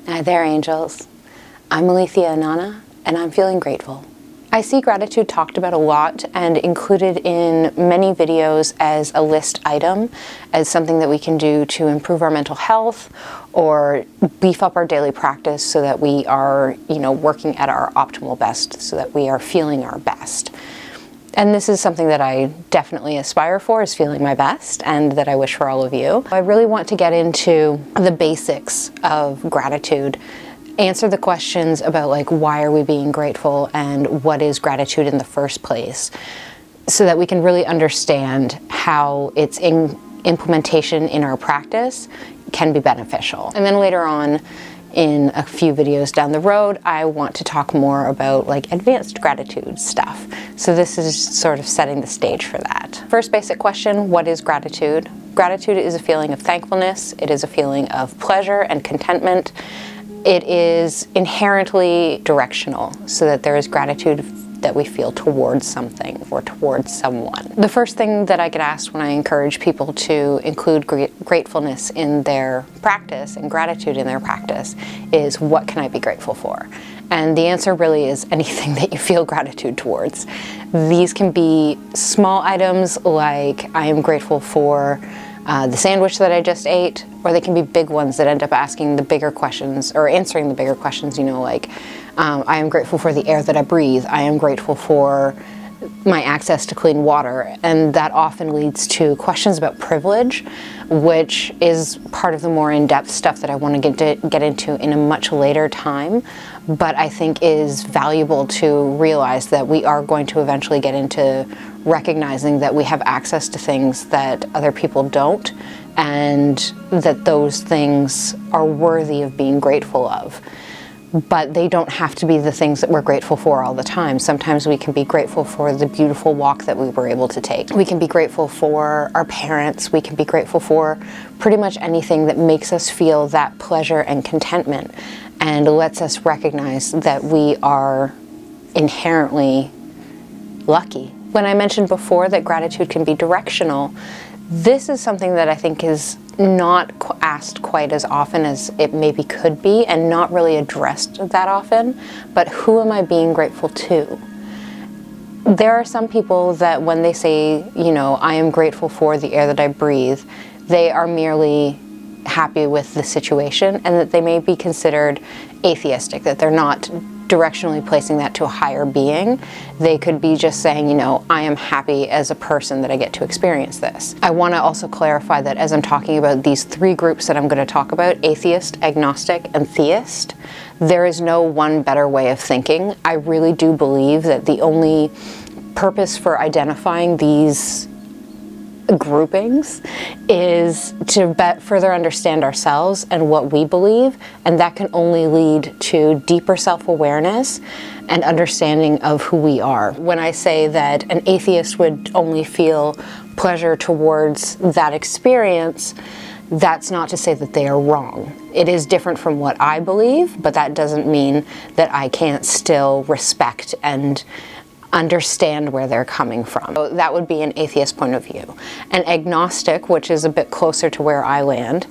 Hi there, angels. I'm Alethea, and I'm feeling grateful. I see gratitude talked about a lot and included in many videos as a list item, as something that we can do to improve our mental health or beef up our daily practice so that we are, working at our optimal best, so that we are feeling our best. And this is something that I definitely aspire for, is feeling my best, and that I wish for all of you. I really want to get into the basics of gratitude, answer the questions about why are we being grateful and what is gratitude in the first place, so that we can really understand how its implementation in our practice can be beneficial. And then later on, in a few videos down the road, I want to talk more about advanced gratitude stuff. So this is sort of setting the stage for that. First basic question, what is gratitude? Gratitude is a feeling of thankfulness. It is a feeling of pleasure and contentment. It is inherently directional, so that there is gratitude that we feel towards something or towards someone. The first thing that I get asked when I encourage people to include gratefulness in their practice and gratitude in their practice is, what can I be grateful for? And the answer really is anything that you feel gratitude towards. These can be small items like, I am grateful for the sandwich that I just ate, or they can be big ones that end up asking the bigger questions or answering the bigger questions, I am grateful for the air that I breathe. I am grateful for my access to clean water. And that often leads to questions about privilege, which is part of the more in-depth stuff that I want to get into in a much later time, but I think is valuable to realize that we are going to eventually get into recognizing that we have access to things that other people don't, and that those things are worthy of being grateful of. But they don't have to be the things that we're grateful for all the time. Sometimes we can be grateful for the beautiful walk that we were able to take. We can be grateful for our parents. We can be grateful for pretty much anything that makes us feel that pleasure and contentment and lets us recognize that we are inherently lucky. When I mentioned before that gratitude can be directional, this is something that I think is not asked quite as often as it maybe could be, and not really addressed that often. But who am I being grateful to? There are some people that when they say, I am grateful for the air that I breathe, they are merely happy with the situation, and that they may be considered atheistic, that they're not directionally placing that to a higher being. They could be just saying, I am happy as a person that I get to experience this. I want to also clarify that as I'm talking about these three groups that I'm going to talk about, atheist, agnostic, and theist, there is no one better way of thinking. I really do believe that the only purpose for identifying these groupings is to further understand ourselves and what we believe, and that can only lead to deeper self-awareness and understanding of who we are. When I say that an atheist would only feel pleasure towards that experience, that's not to say that they are wrong. It is different from what I believe, but that doesn't mean that I can't still respect and understand where they're coming from. So that would be an atheist point of view. An agnostic, which is a bit closer to where I land,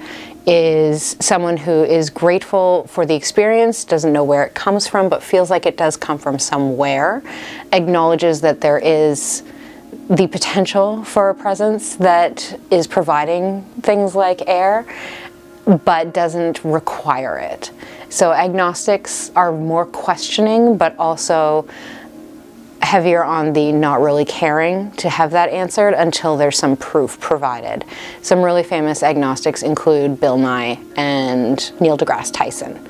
is someone who is grateful for the experience, doesn't know where it comes from, but feels like it does come from somewhere, acknowledges that there is the potential for a presence that is providing things like air, but doesn't require it. So agnostics are more questioning, but also heavier on the not really caring to have that answered until there's some proof provided. Some really famous agnostics include Bill Nye and Neil deGrasse Tyson,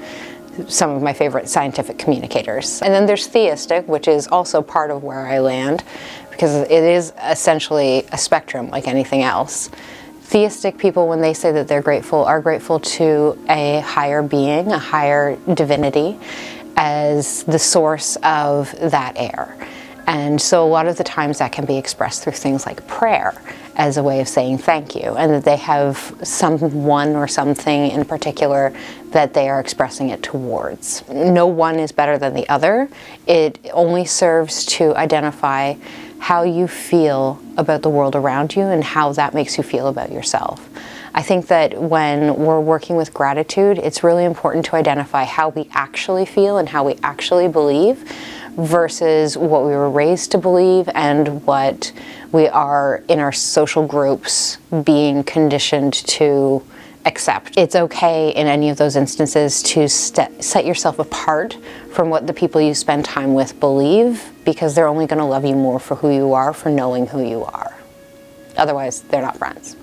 some of my favorite scientific communicators. And then there's theistic, which is also part of where I land, because it is essentially a spectrum like anything else. Theistic people, when they say that they're grateful, are grateful to a higher being, a higher divinity, as the source of that air. And so a lot of the times that can be expressed through things like prayer as a way of saying thank you, and that they have someone or something in particular that they are expressing it towards. No one is better than the other. It only serves to identify how you feel about the world around you and how that makes you feel about yourself. I think that when we're working with gratitude, it's really important to identify how we actually feel and how we actually believe versus what we were raised to believe and what we are in our social groups being conditioned to accept. It's okay in any of those instances to set yourself apart from what the people you spend time with believe, because they're only going to love you more for who you are, for knowing who you are. Otherwise, they're not friends.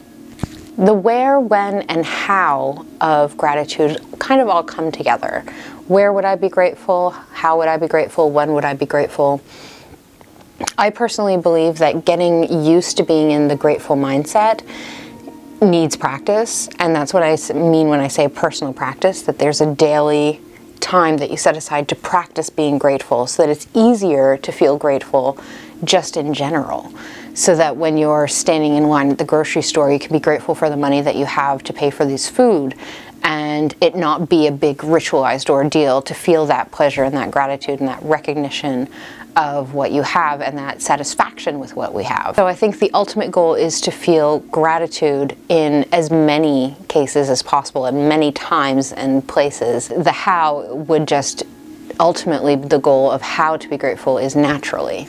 The where, when, and how of gratitude kind of all come together. Where would I be grateful? How would I be grateful? When would I be grateful? I personally believe that getting used to being in the grateful mindset needs practice, and that's what I mean when I say personal practice, that there's a daily time that you set aside to practice being grateful so that it's easier to feel grateful just in general. So that when you're standing in line at the grocery store, you can be grateful for the money that you have to pay for this food, and it not be a big ritualized ordeal to feel that pleasure and that gratitude and that recognition of what you have and that satisfaction with what we have. So I think the ultimate goal is to feel gratitude in as many cases as possible and many times and places. The how would just ultimately, the goal of how to be grateful is naturally.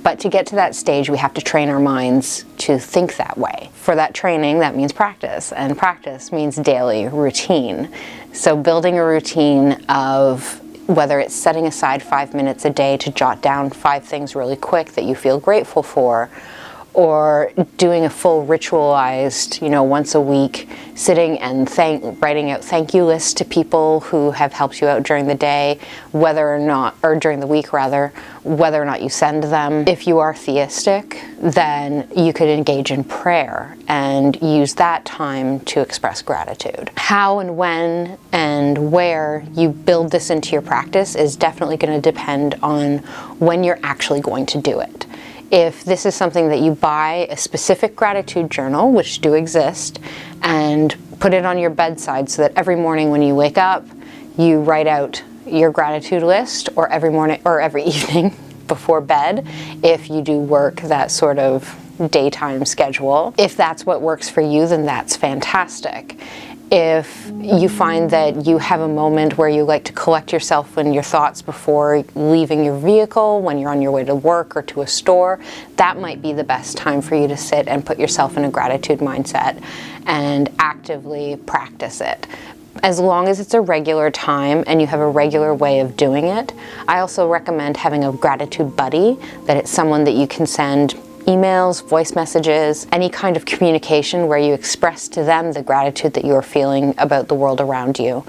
But to get to that stage, we have to train our minds to think that way. For that training, that means practice, and practice means daily routine. So building a routine of whether it's setting aside 5 minutes a day to jot down 5 things really quick that you feel grateful for, or doing a full ritualized, once a week, sitting and writing out thank you lists to people who have helped you out during the day, or during the week rather, whether or not you send them. If you are theistic, then you could engage in prayer and use that time to express gratitude. How and when and where you build this into your practice is definitely going to depend on when you're actually going to do it. If this is something that you buy a specific gratitude journal, which do exist, and put it on your bedside so that every morning when you wake up, you write out your gratitude list, or every morning or every evening before bed, if you do work that sort of daytime schedule. If that's what works for you, then that's fantastic. If you find that you have a moment where you like to collect yourself and your thoughts before leaving your vehicle, when you're on your way to work or to a store, that might be the best time for you to sit and put yourself in a gratitude mindset and actively practice it. As long as it's a regular time and you have a regular way of doing it. I also recommend having a gratitude buddy, that it's someone that you can send emails, voice messages, any kind of communication where you express to them the gratitude that you're feeling about the world around you.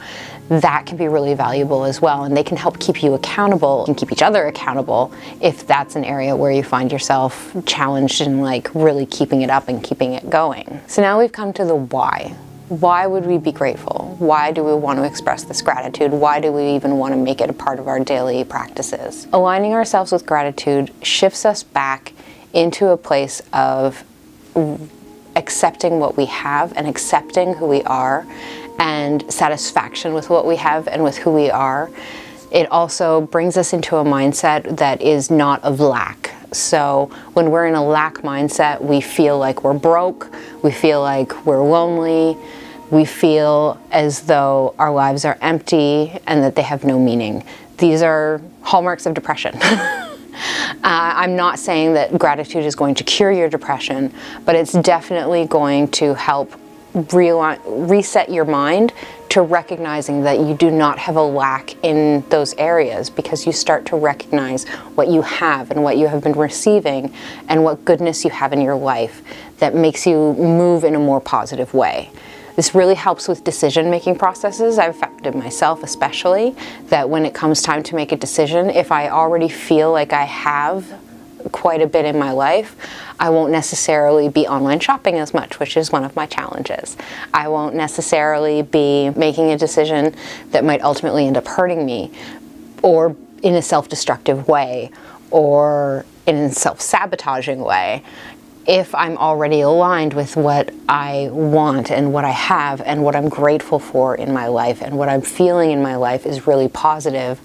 That can be really valuable as well, and they can help keep you accountable and keep each other accountable if that's an area where you find yourself challenged in really keeping it up and keeping it going. So now we've come to the why. Why would we be grateful? Why do we want to express this gratitude? Why do we even want to make it a part of our daily practices? Aligning ourselves with gratitude shifts us back into a place of accepting what we have and accepting who we are and satisfaction with what we have and with who we are. It also brings us into a mindset that is not of lack. So when we're in a lack mindset, we feel like we're broke, we feel like we're lonely, we feel as though our lives are empty and that they have no meaning. These are hallmarks of depression. I'm not saying that gratitude is going to cure your depression, but it's definitely going to help reset your mind to recognizing that you do not have a lack in those areas, because you start to recognize what you have and what you have been receiving and what goodness you have in your life that makes you move in a more positive way. This really helps with decision-making processes. I've found it myself especially, that when it comes time to make a decision, if I already feel like I have quite a bit in my life, I won't necessarily be online shopping as much, which is one of my challenges. I won't necessarily be making a decision that might ultimately end up hurting me, or in a self-destructive way, or in a self-sabotaging way, if I'm already aligned with what I want and what I have and what I'm grateful for in my life and what I'm feeling in my life is really positive.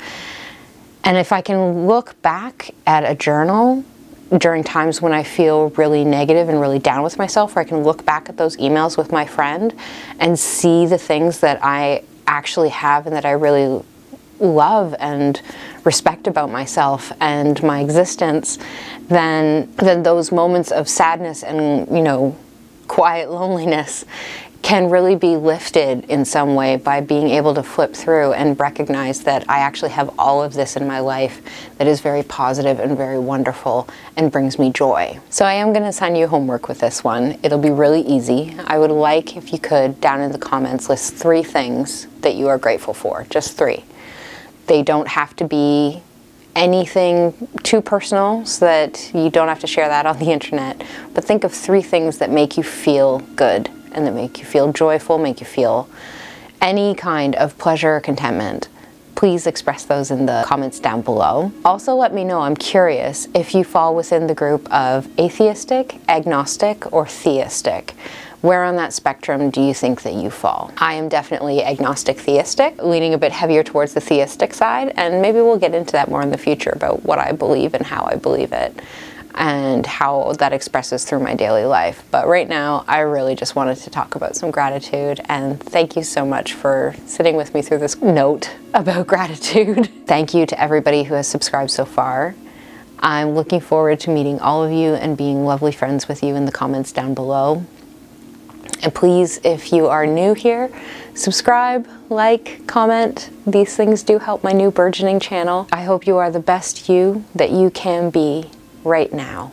And if I can look back at a journal during times when I feel really negative and really down with myself, where I can look back at those emails with my friend and see the things that I actually have and that I really love and respect about myself and my existence, then those moments of sadness and, you know, quiet loneliness can really be lifted in some way by being able to flip through and recognize that I actually have all of this in my life that is very positive and very wonderful and brings me joy. So I am going to assign you homework with this one. It'll be really easy. I would like, if you could, down in the comments, list 3 things that you are grateful for. Just 3. They don't have to be anything too personal so that you don't have to share that on the internet, but think of 3 things that make you feel good and that make you feel joyful, make you feel any kind of pleasure or contentment. Please express those in the comments down below. Also, let me know, I'm curious, if you fall within the group of atheistic, agnostic, or theistic. Where on that spectrum do you think that you fall? I am definitely agnostic theistic, leaning a bit heavier towards the theistic side, and maybe we'll get into that more in the future about what I believe and how I believe it, and how that expresses through my daily life. But right now, I really just wanted to talk about some gratitude, and thank you so much for sitting with me through this note about gratitude. Thank you to everybody who has subscribed so far. I'm looking forward to meeting all of you and being lovely friends with you in the comments down below. And please, if you are new here, subscribe, like, comment. These things do help my new burgeoning channel. I hope you are the best you that you can be right now.